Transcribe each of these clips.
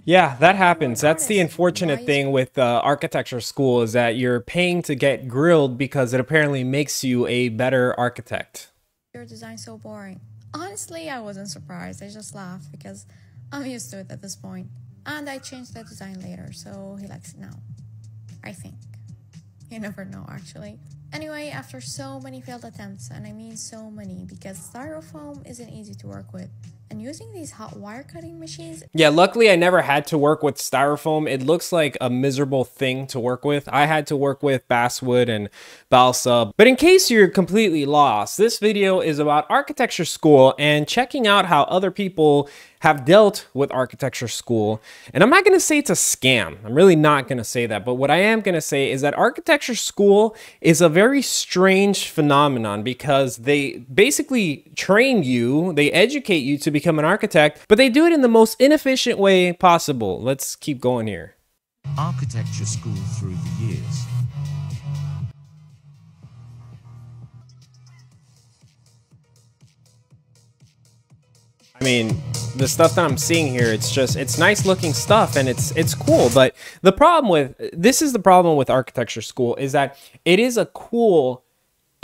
Yeah, that happens. That's the unfortunate thing with architecture school is that you're paying to get grilled because it apparently makes you a better architect. Your design so boring? Honestly, I wasn't surprised. I just laughed because I'm used to it at this point. And I changed the design later, so he likes it now. I think. You never know, actually. Anyway, after so many failed attempts, and I mean so many because styrofoam isn't easy to work with, and using these hot wire cutting machines. Yeah, luckily I never had to work with styrofoam. It looks like a miserable thing to work with. I had to work with basswood and balsa. But in case you're completely lost, this video is about architecture school and checking out how other people have dealt with architecture school. And I'm not going to say it's a scam. I'm really not going to say that. But what I am going to say is that architecture school is a very strange phenomenon because they basically train you, they educate you to become an architect, but they do it in the most inefficient way possible. Let's keep going here. Architecture school through the years. I mean, the stuff that I'm seeing here, it's nice looking stuff and it's cool. But the problem with, this is the problem with architecture school is that it is a cool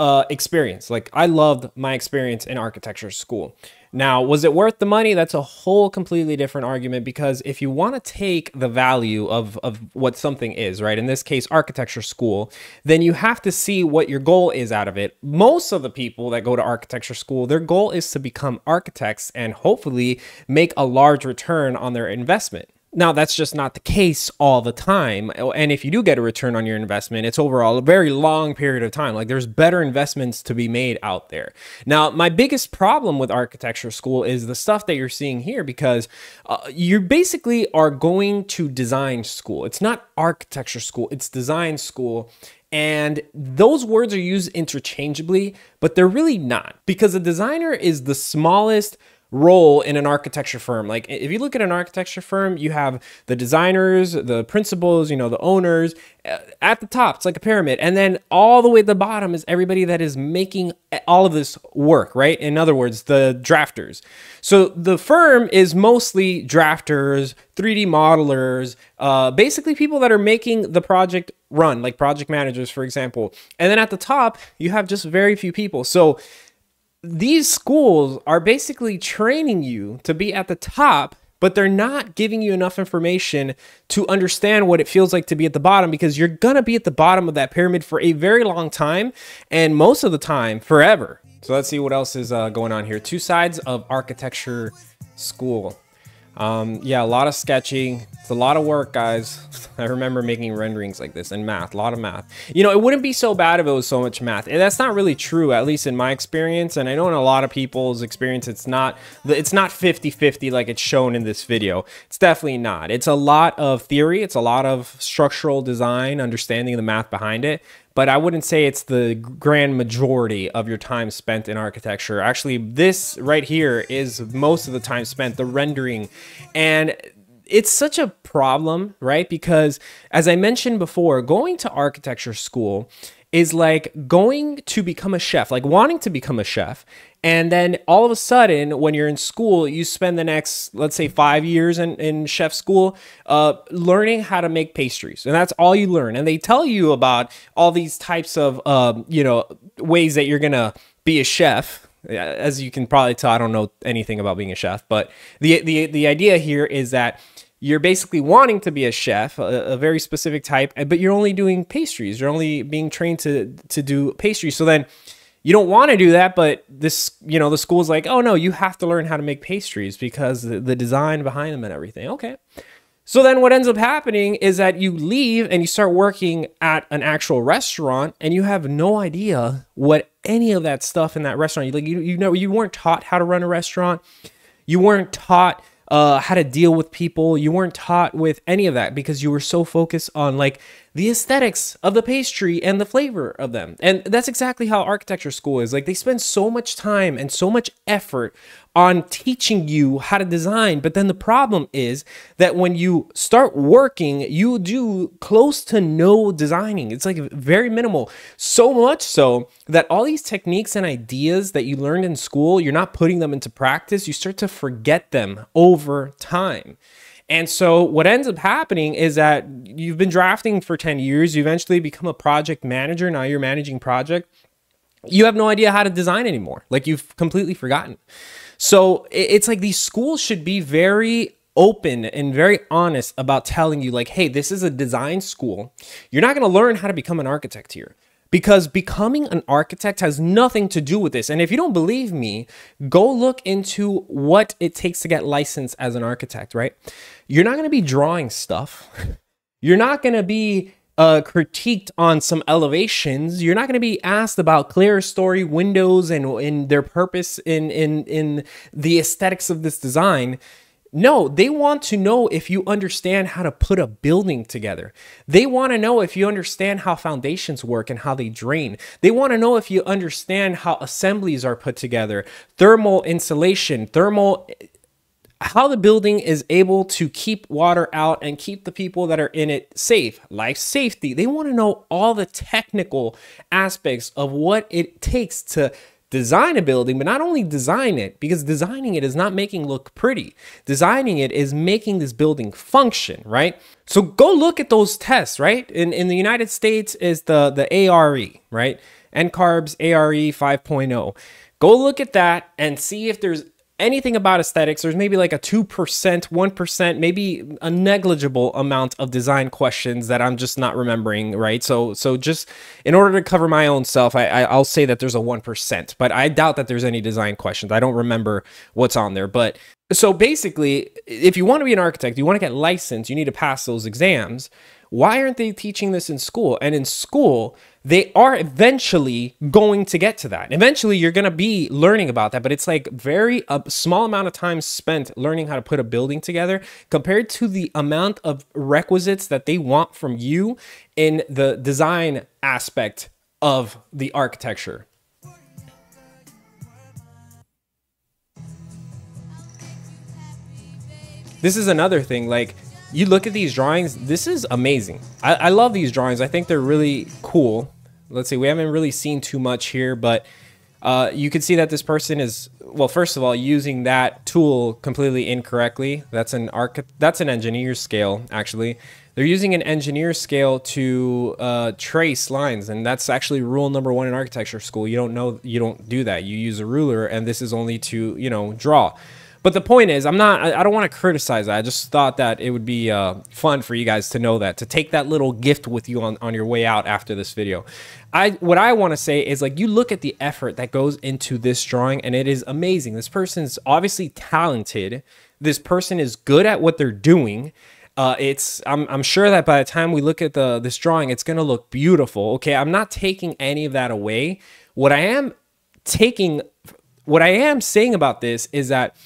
experience. Like I loved my experience in architecture school. Now, was it worth the money? That's a whole completely different argument because if you want to take the value of what something is, right, in this case, architecture school, then you have to see what your goal is out of it. Most of the people that go to architecture school, their goal is to become architects and hopefully make a large return on their investment. Now, that's just not the case all the time. And if you do get a return on your investment, it's overall a very long period of time. Like there's better investments to be made out there. Now, my biggest problem with architecture school is the stuff that you're seeing here because you basically are going to design school. It's not architecture school, it's design school. And those words are used interchangeably, but they're really not because a designer is the smallest role in an architecture firm. Like if you look at an architecture firm, you have the designers, the principals, you know, the owners. At the top, it's like a pyramid. And then all the way at the bottom is everybody that is making all of this work, right? In other words, the drafters. So the firm is mostly drafters, 3D modelers, basically people that are making the project run, like project managers, for example. And then at the top, you have just very few people. So these schools are basically training you to be at the top, but they're not giving you enough information to understand what it feels like to be at the bottom because you're going to be at the bottom of that pyramid for a very long time and most of the time forever. So let's see what else is going on here. Two sides of architecture school. Yeah, a lot of sketching. It's a lot of work, guys. I remember making renderings like this and math, a lot of math. You know, it wouldn't be so bad if it was so much math. And that's not really true, at least in my experience. And I know in a lot of people's experience, it's not 50-50 like it's shown in this video. It's definitely not. It's a lot of theory. It's a lot of structural design, understanding the math behind it. But I wouldn't say it's the grand majority of your time spent in architecture. Actually, this right here is most of the time spent, the rendering. And it's such a problem, right? Because as I mentioned before, going to architecture school is like going to become a chef, like wanting to become a chef. And then all of a sudden, when you're in school, you spend the next, let's say 5 years in chef school, learning how to make pastries. And that's all you learn. And they tell you about all these types of, you know, ways that you're going to be a chef. As you can probably tell, I don't know anything about being a chef, but the idea here is that you're basically wanting to be a chef, a very specific type, but you're only doing pastries. You're only being trained to do pastries. So then you don't want to do that, but this, you know, the school's like, oh no, you have to learn how to make pastries because the design behind them and everything. Okay. So then what ends up happening is that you leave and you start working at an actual restaurant and you have no idea what any of that stuff in that restaurant, you weren't taught how to run a restaurant. You weren't taught how to deal with people. You weren't taught with any of that because you were so focused on like the aesthetics of the pastry and the flavor of them. And that's exactly how architecture school is. Like they spend so much time and so much effort on teaching you how to design. But then the problem is that when you start working, you do close to no designing. It's like very minimal. So much so that all these techniques and ideas that you learned in school, you're not putting them into practice. You start to forget them over time. And so what ends up happening is that you've been drafting for 10 years, you eventually become a project manager, now you're managing project. You have no idea how to design anymore. Like, you've completely forgotten. So it's like these schools should be very open and very honest about telling you, like, hey, this is a design school. You're not going to learn how to become an architect here, because becoming an architect has nothing to do with this. And if you don't believe me, go look into what it takes to get licensed as an architect, right? You're not going to be drawing stuff. You're not going to be critiqued on some elevations. You're not going to be asked about clear story windows and their purpose in the aesthetics of this design. No, they want to know if you understand how to put a building together. They want to know if you understand how foundations work and how they drain. They want to know if you understand how assemblies are put together, thermal insulation, how the building is able to keep water out and keep the people that are in it safe, life safety. They want to know all the technical aspects of what it takes to design a building, but not only design it, because designing it is not making it look pretty. Designing it is making this building function, right? So go look at those tests, right? In the United States is the ARE, right? NCARB's ARE 5.0. Go look at that and see if there's anything about aesthetics. There's maybe like a 2%, 1%, maybe a negligible amount of design questions that I'm just not remembering, right? So just in order to cover my own self, I'll say that there's a 1%, but I doubt that there's any design questions. I don't remember what's on there. But so basically, if you want to be an architect, you want to get licensed, you need to pass those exams. Why aren't they teaching this in school? And in school, they are eventually going to get to that. Eventually, you're going to be learning about that, but it's like a small amount of time spent learning how to put a building together compared to the amount of requisites that they want from you in the design aspect of the architecture. This is another thing, like, you look at these drawings, this is amazing. I love these drawings. I think they're really cool. Let's see, we haven't really seen too much here, but you can see that this person is, well, first of all, using that tool completely incorrectly. That's an engineer scale, actually. They're using an engineer scale to trace lines, and that's actually rule number 1 in architecture school. You don't do that. You use a ruler, and this is only to, draw. But the point is, I don't want to criticize that. I just thought that it would be fun for you guys to know that, to take that little gift with you on your way out after this video. What I want to say is, like, you look at the effort that goes into this drawing, and it is amazing. This person's obviously talented. This person is good at what they're doing. I'm sure that by the time we look at this drawing, it's going to look beautiful. Okay, I'm not taking any of that away. What I am saying about this is that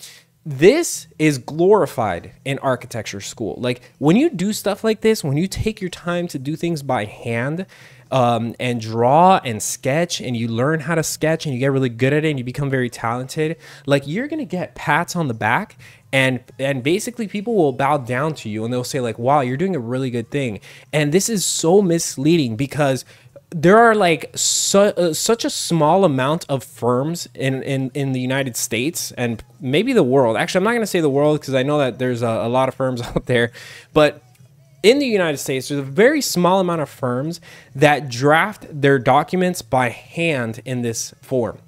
this is glorified in architecture school. Like, when you do stuff like this, when you take your time to do things by hand, and draw and sketch, and you learn how to sketch and you get really good at it and you become very talented, like, you're gonna get pats on the back, and basically people will bow down to you and they'll say, like, wow, you're doing a really good thing. And this is so misleading, because there are like such a small amount of firms in the United States, and maybe the world. Actually, I'm not going to say the world, because I know that there's a lot of firms out there, but in the United States, there's a very small amount of firms that draft their documents by hand in this form.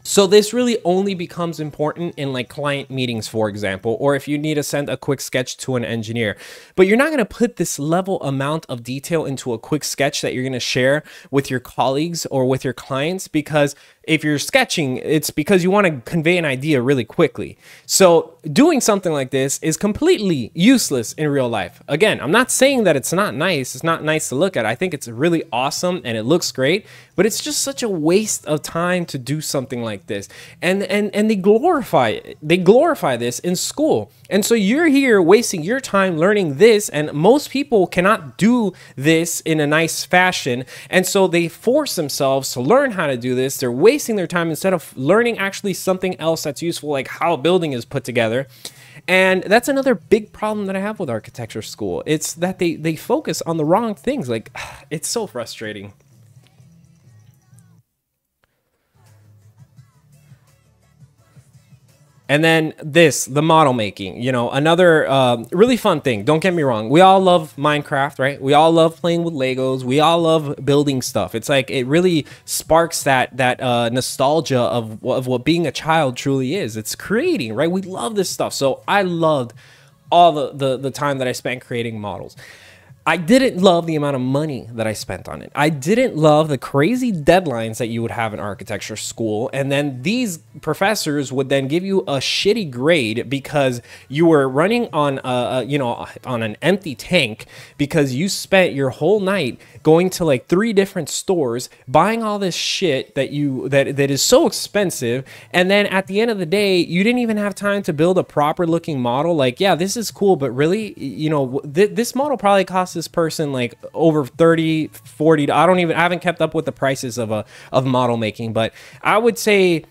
So this really only becomes important in, like, client meetings, for example, or if you need to send a quick sketch to an engineer. But you're not going to put this level amount of detail into a quick sketch that you're going to share with your colleagues or with your clients, because if you're sketching, it's because you want to convey an idea really quickly. So doing something like this is completely useless in real life. Again, I'm not saying that it's not nice. It's not nice to look at. I think it's really awesome and it looks great, but it's just such a waste of time to do something like this. And they glorify this in school. And so you're here wasting your time learning this, and most people cannot do this in a nice fashion. And so they force themselves to learn how to do this. They're wasting their time instead of learning actually something else that's useful, like how a building is put together. And that's another big problem that I have with architecture school. It's that they focus on the wrong things. Like, it's so frustrating. And then the model making, you know, another really fun thing. Don't get me wrong. We all love Minecraft, right? We all love playing with Legos. We all love building stuff. It's like it really sparks that nostalgia of what being a child truly is. It's creating, right? We love this stuff. So I loved all the time that I spent creating models. I didn't love the amount of money that I spent on it. I didn't love the crazy deadlines that you would have in architecture school. And then these professors would then give you a shitty grade because you were running on on an empty tank, because you spent your whole night going to like 3 different stores, buying all this shit that is so expensive. And then at the end of the day, you didn't even have time to build a proper looking model. Like, yeah, this is cool, but really, you know, this model probably cost this person like over 30, 40. I haven't kept up with the prices of model making, but I would say,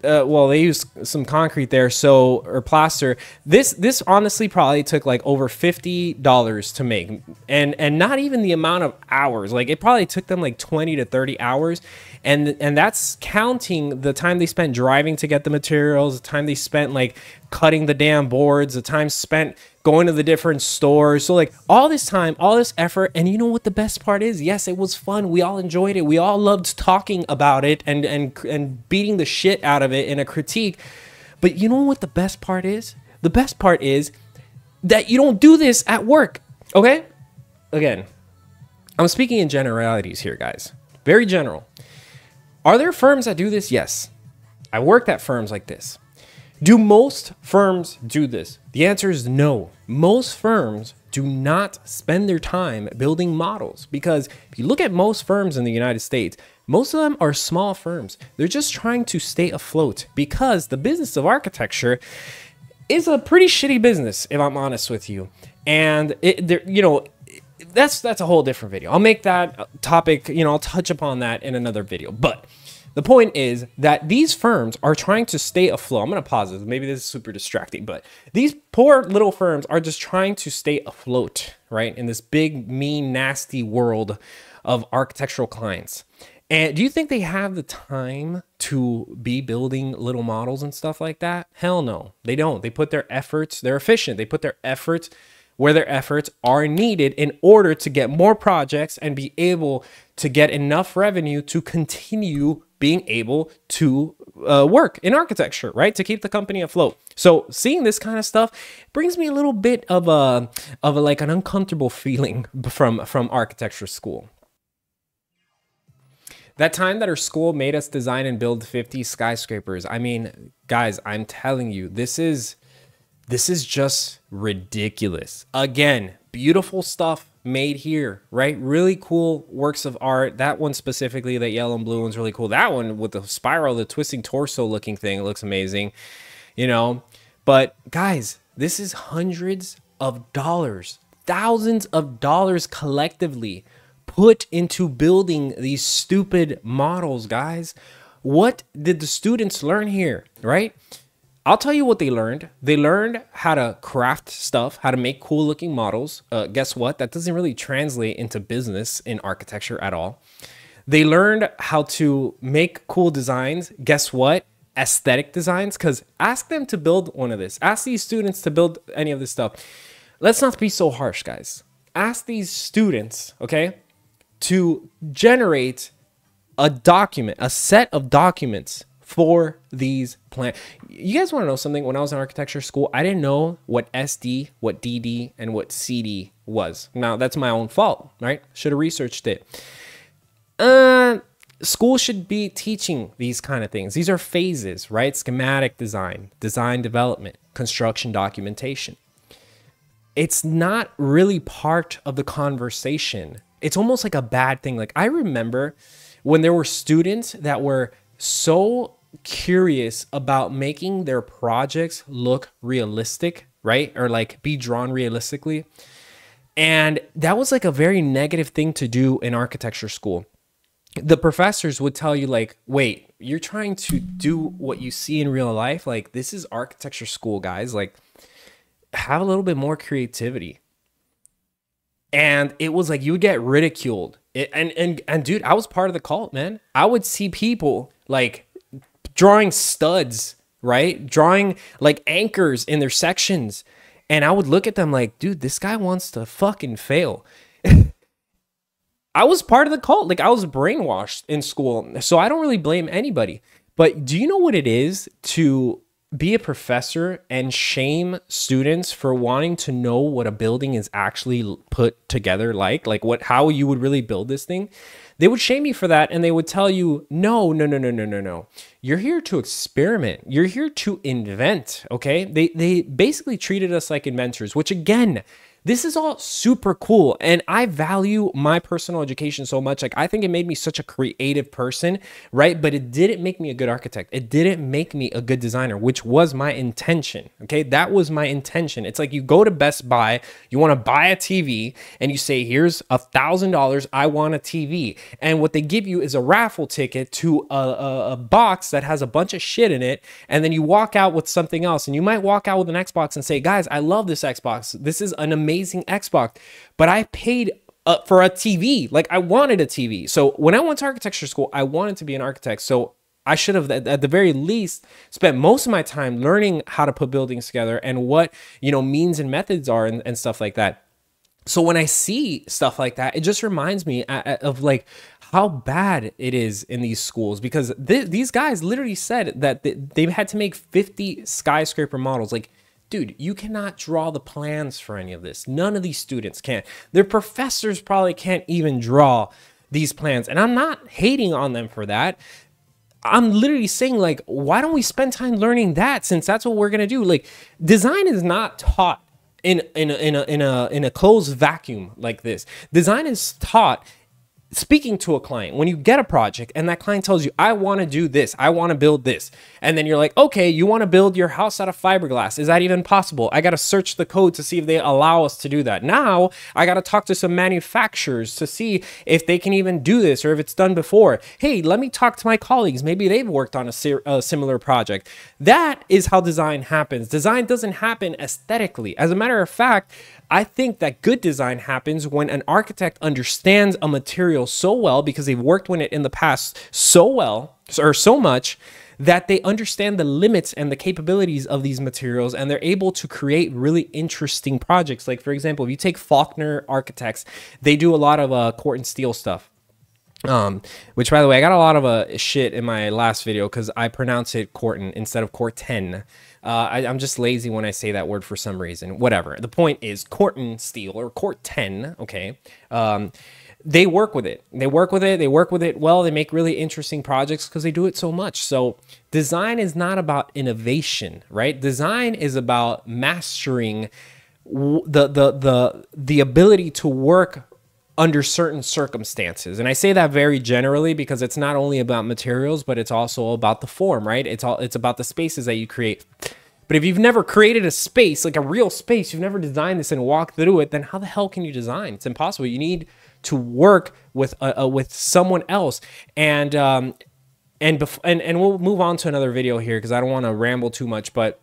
well, they use some concrete there, or plaster. This honestly probably took like over $50 to make, and not even the amount of hours. Like, it probably took them like 20 to 30 hours, and that's counting the time they spent driving to get the materials, the time they spent like cutting the damn boards, the time spent going to the different stores. So like all this time, all this effort. And you know what the best part is? Yes, it was fun. We all enjoyed it. We all loved talking about it and beating the shit out of it in a critique. But you know what the best part is? The best part is that you don't do this at work. Okay? Again, I'm speaking in generalities here, guys. Very general. Are there firms that do this? Yes. I worked at firms like this. Do most firms do this? The answer is no. Most firms do not spend their time building models, because if you look at most firms in the United States, most of them are small firms. They're just trying to stay afloat, because the business of architecture is a pretty shitty business, if I'm honest with you. And that's a whole different video. I'll make that topic, I'll touch upon that in another video. But the point is that these firms are trying to stay afloat. I'm going to pause this. Maybe this is super distracting, but these poor little firms are just trying to stay afloat, right? In this big, mean, nasty world of architectural clients. And do you think they have the time to be building little models and stuff like that? Hell no, they don't. They put their efforts, they're efficient. They put their efforts where their efforts are needed in order to get more projects and be able to get enough revenue to continue being able to work in architecture, right? To keep the company afloat. So seeing this kind of stuff brings me a little bit of like an uncomfortable feeling from architecture school. That time that our school made us design and build 50 skyscrapers. I mean, guys, I'm telling you, this is just ridiculous. Again, beautiful stuff made here, right? Really cool works of art. That one specifically, that yellow and blue one's really cool. That one with the spiral, the twisting torso looking thing, it looks amazing, But guys, this is hundreds of dollars, thousands of dollars collectively put into building these stupid models, guys. What did the students learn here, right? I'll tell you what they learned. They learned how to craft stuff, how to make cool looking models. Guess what? That doesn't really translate into business in architecture at all. They learned how to make cool designs. Guess what? Aesthetic designs. Because ask them to build one of this. Ask these students to build any of this stuff. Let's not be so harsh, guys. Ask these students, okay, to generate a document, a set of documents for these plans. You guys want to know something? When I was in architecture school, I didn't know what SD, what DD, and what CD was. Now, that's my own fault, right? Should have researched it. School should be teaching these kind of things. These are phases, right? Schematic design, design development, construction documentation. It's not really part of the conversation. It's almost like a bad thing. Like, I remember when there were students that were so curious about making their projects look realistic, right? Or like be drawn realistically. And that was like a very negative thing to do in architecture school. The professors would tell you like, wait, you're trying to do what you see in real life? Like, this is architecture school, guys. Like, have a little bit more creativity. And it was like you would get ridiculed. And dude, I was part of the cult, man. I would see people like drawing studs right? Drawing like anchors in their sections. And I would look at them like, dude, this guy wants to fucking fail. I was part of the cult. Like I was brainwashed in school. So I don't really blame anybody. But do you know what it is to be a professor and shame students for wanting to know what a building is actually put together like how you would really build this thing? They would shame you for that, and they would tell you, no. You're here to experiment. You're here to invent, okay? They basically treated us like inventors, which again, this is all super cool. And I value my personal education so much. Like I think it made me such a creative person, right? But it didn't make me a good architect. It didn't make me a good designer, which was my intention. Okay. That was my intention. It's like you go to Best Buy, you want to buy a TV and you say, here's $1,000. I want a TV. And what they give you is a raffle ticket to a box that has a bunch of shit in it. And then you walk out with something else, and you might walk out with an Xbox and say, guys, I love this Xbox. This is an amazing Xbox, but I paid for a TV. Like I wanted a TV. So when I went to architecture school, I wanted to be an architect. So I should have at the very least spent most of my time learning how to put buildings together and what, means and methods are and stuff like that. So when I see stuff like that, it just reminds me of like how bad it is in these schools, because these guys literally said that they had to make 50 skyscraper models. Like, dude, you cannot draw the plans for any of this. None of these students can. Their professors probably can't even draw these plans. And I'm not hating on them for that. I'm literally saying, like, why don't we spend time learning that, since that's what we're going to do? Like, design is not taught in a closed vacuum like this. Design is taught speaking to a client. When you get a project and that client tells you, I want to do this, I want to build this. And then you're like, okay, you want to build your house out of fiberglass. Is that even possible? I got to search the code to see if they allow us to do that. Now I got to talk to some manufacturers to see if they can even do this or if it's done before. Hey, let me talk to my colleagues. Maybe they've worked on a similar project. That is how design happens. Design doesn't happen aesthetically. As a matter of fact, I think that good design happens when an architect understands a material so well, because they've worked with it in the past so well, or so much, that they understand the limits and the capabilities of these materials, and they're able to create really interesting projects. Like, for example, if you take Faulkner Architects, they do a lot of cord and steel stuff. Which, by the way, I got a lot of shit in my last video because I pronounce it Corten instead of Corten. I'm just lazy when I say that word for some reason. Whatever. The point is Corten steel or Corten. Okay. They work with it. They work with it well. They make really interesting projects because they do it so much. So design is not about innovation, right? Design is about mastering the ability to work under certain circumstances. And I say that very generally because it's not only about materials, but it's also about the form, right? It's about the spaces that you create. But if you've never created a space, like a real space, you've never designed this and walked through it, then how the hell can you design? It's impossible. You need to work with someone else. And we'll move on to another video here because I don't want to ramble too much, but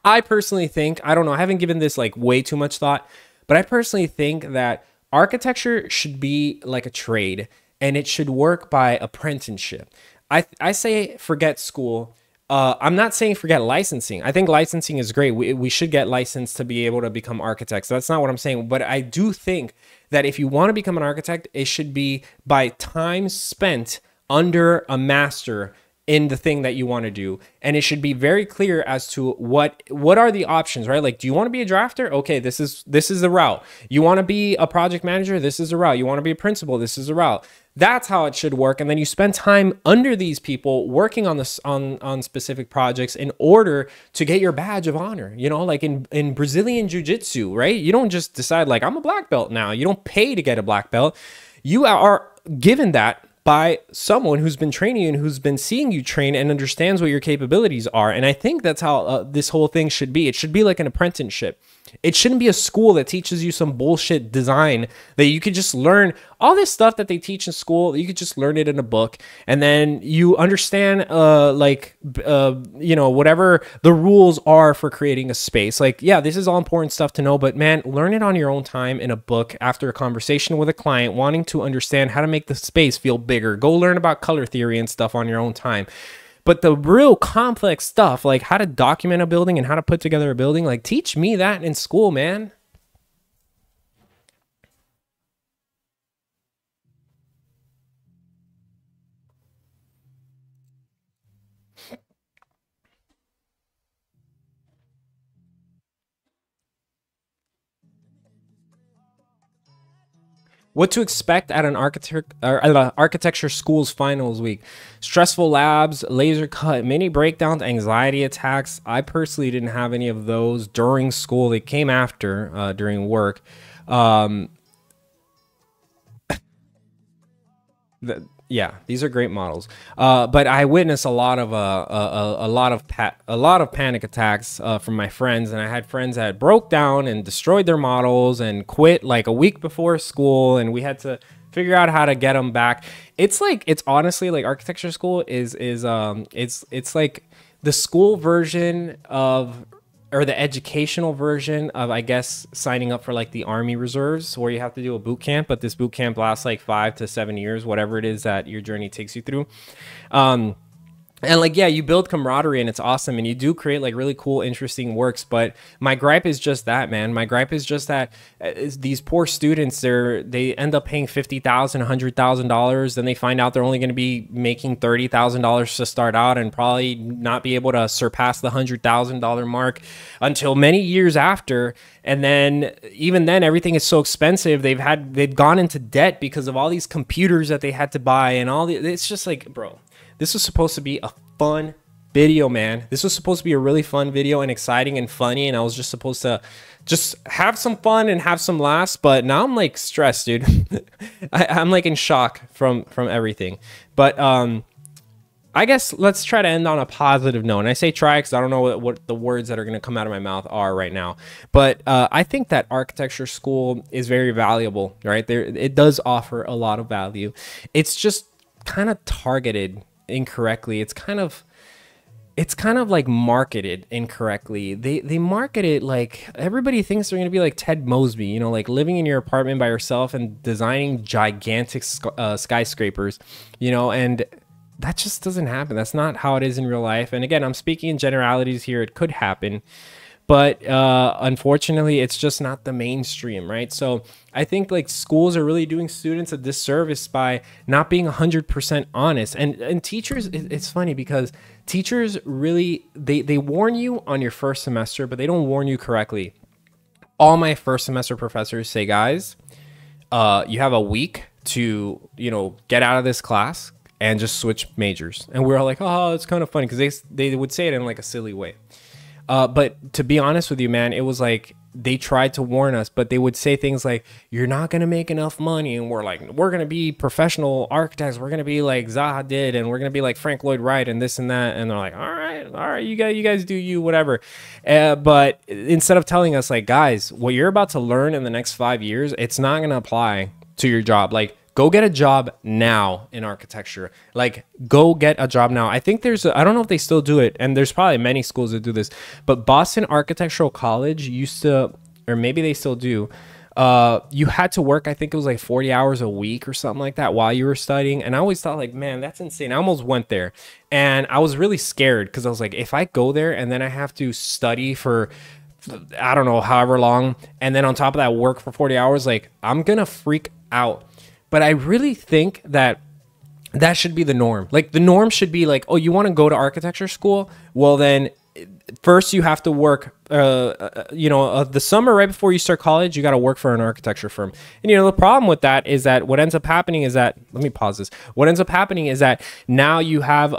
I personally think, I don't know, I haven't given this like way too much thought, but I personally think that architecture should be like a trade, and it should work by apprenticeship. I say forget school. I'm not saying forget licensing. I think licensing is great. We should get licensed to be able to become architects. That's not what I'm saying. But I do think that if you want to become an architect, it should be by time spent under a master in the thing that you want to do, and it should be very clear as to what are the options, right? Like, do you want to be a drafter? Okay, this is the route. You want to be a project manager? This is the route. You want to be a principal? This is the route. That's how it should work. And then you spend time under these people working on this on specific projects in order to get your badge of honor. You know, like in Brazilian jiu-jitsu, right? You don't just decide like, I'm a black belt now. You don't pay to get a black belt. You are given that by someone who's been training you and who's been seeing you train and understands what your capabilities are. And I think that's how this whole thing should be. It should be like an apprenticeship. It shouldn't be a school that teaches you some bullshit design that you could just learn all this stuff that they teach in school. You could just learn it in a book, and then you understand, you know, whatever the rules are for creating a space. Like, yeah, this is all important stuff to know, but man, learn it on your own time in a book after a conversation with a client wanting to understand how to make the space feel bigger. Go learn about color theory and stuff on your own time. But the real complex stuff, like how to document a building and how to put together a building, like teach me that in school, man. What to expect at an architecture school's finals week? Stressful labs, laser cut, mini breakdowns, anxiety attacks. I personally didn't have any of those during school. They came after during work. Um, yeah, these are great models. But I witnessed a lot of panic attacks from my friends, and I had friends that broke down and destroyed their models and quit like a week before school, and we had to figure out how to get them back. It's honestly like architecture school it's like the school version of, or the educational version of, I guess, signing up for like the Army Reserves, where you have to do a boot camp, but this boot camp lasts like 5 to 7 years, whatever it is that your journey takes you through. And like, yeah, you build camaraderie and it's awesome, and you do create like really cool, interesting works. But my gripe is just that, man. My gripe is just that these poor students, they end up paying $50,000, $100,000. Then they find out they're only going to be making $30,000 to start out, and probably not be able to surpass the $100,000 mark until many years after. And then even then, everything is so expensive. They've gone into debt because of all these computers that they had to buy and all the. It's just like, bro. This was supposed to be a fun video, man. This was supposed to be a really fun video and exciting and funny, and I was just supposed to just have some fun and have some laughs. But now I'm like stressed, dude. I'm like in shock from everything. But I guess let's try to end on a positive note. And I say try because I don't know what the words that are going to come out of my mouth are right now. But I think that architecture school is very valuable, right? It does offer a lot of value. It's just kind of targeted incorrectly. It's kind of like marketed incorrectly. They market it like everybody thinks they're going to be like Ted Mosby, you know, like living in your apartment by yourself and designing gigantic skyscrapers, you know, and that just doesn't happen. That's not how it is in real life. And again, I'm speaking in generalities here. It could happen, but unfortunately, it's just not the mainstream, right? So I think like schools are really doing students a disservice by not being 100% honest. And teachers, it's funny because teachers really, they warn you on your first semester, but they don't warn you correctly. All my first semester professors say, guys, you have a week to, you know, get out of this class and just switch majors. And we're all like, oh, it's kind of funny because they would say it in like a silly way. But to be honest with you, man, it was like they tried to warn us, but they would say things like, you're not going to make enough money. And we're like, we're going to be professional architects. We're going to be like Zaha did, and we're going to be like Frank Lloyd Wright and this and that. And they're like, all right, you guys do you, whatever. But instead of telling us like, guys, what you're about to learn in the next 5 years, it's not going to apply to your job. Like, go get a job now in architecture. Like, go get a job now. I think I don't know if they still do it, and there's probably many schools that do this, but Boston Architectural College used to, or maybe they still do, you had to work, I think it was like 40 hours a week or something like that while you were studying. And I always thought like, man, that's insane. I almost went there, and I was really scared because I was like, if I go there and then I have to study for, I don't know, however long, and then on top of that work for 40 hours, like, I'm gonna freak out. But I really think that should be the norm. Like, the norm should be like, oh, you want to go to architecture school? Well, then first you have to work, the summer right before you start college, you got to work for an architecture firm. And, you know, the problem with that is that what ends up happening is that, let me pause this. What ends up happening is that now you have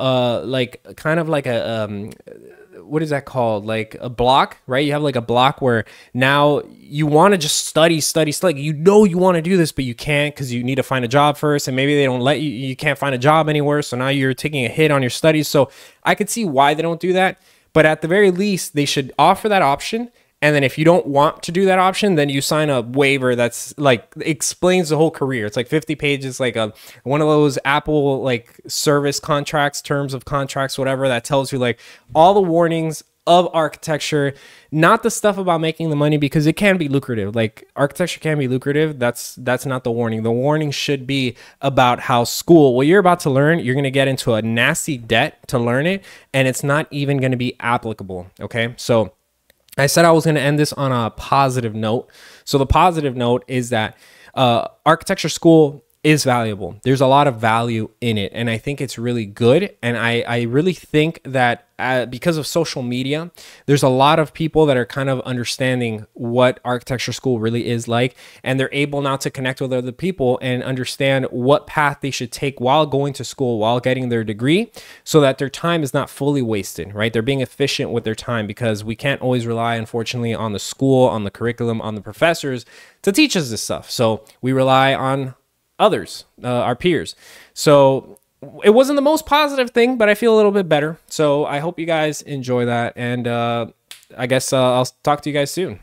what is that called? Like a block, right? You have like a block where now you want to just study. Like, you know, you want to do this, but you can't because you need to find a job first. And maybe they don't let you can't find a job anywhere. So now you're taking a hit on your studies. So I could see why they don't do that. But at the very least, they should offer that option. And then if you don't want to do that option, then you sign a waiver that's like explains the whole career. It's like 50 pages, like one of those Apple like service contracts, terms of contracts, whatever, that tells you like all the warnings of architecture, not the stuff about making the money, because it can be lucrative. Like, architecture can be lucrative. That's not the warning. The warning should be about how school, what you're about to learn, you're going to get into a nasty debt to learn it, and it's not even going to be applicable. Okay. So I said I was going to end this on a positive note. So the positive note is that architecture school is valuable. There's a lot of value in it, and I think it's really good. And I really think that because of social media, there's a lot of people that are kind of understanding what architecture school really is like, and they're able now to connect with other people and understand what path they should take while going to school, while getting their degree, so that their time is not fully wasted, right? They're being efficient with their time, because we can't always rely, unfortunately, on the school, on the curriculum, on the professors to teach us this stuff. So we rely on others, our peers. So it wasn't the most positive thing, but I feel a little bit better. So I hope you guys enjoy that. And I guess I'll talk to you guys soon.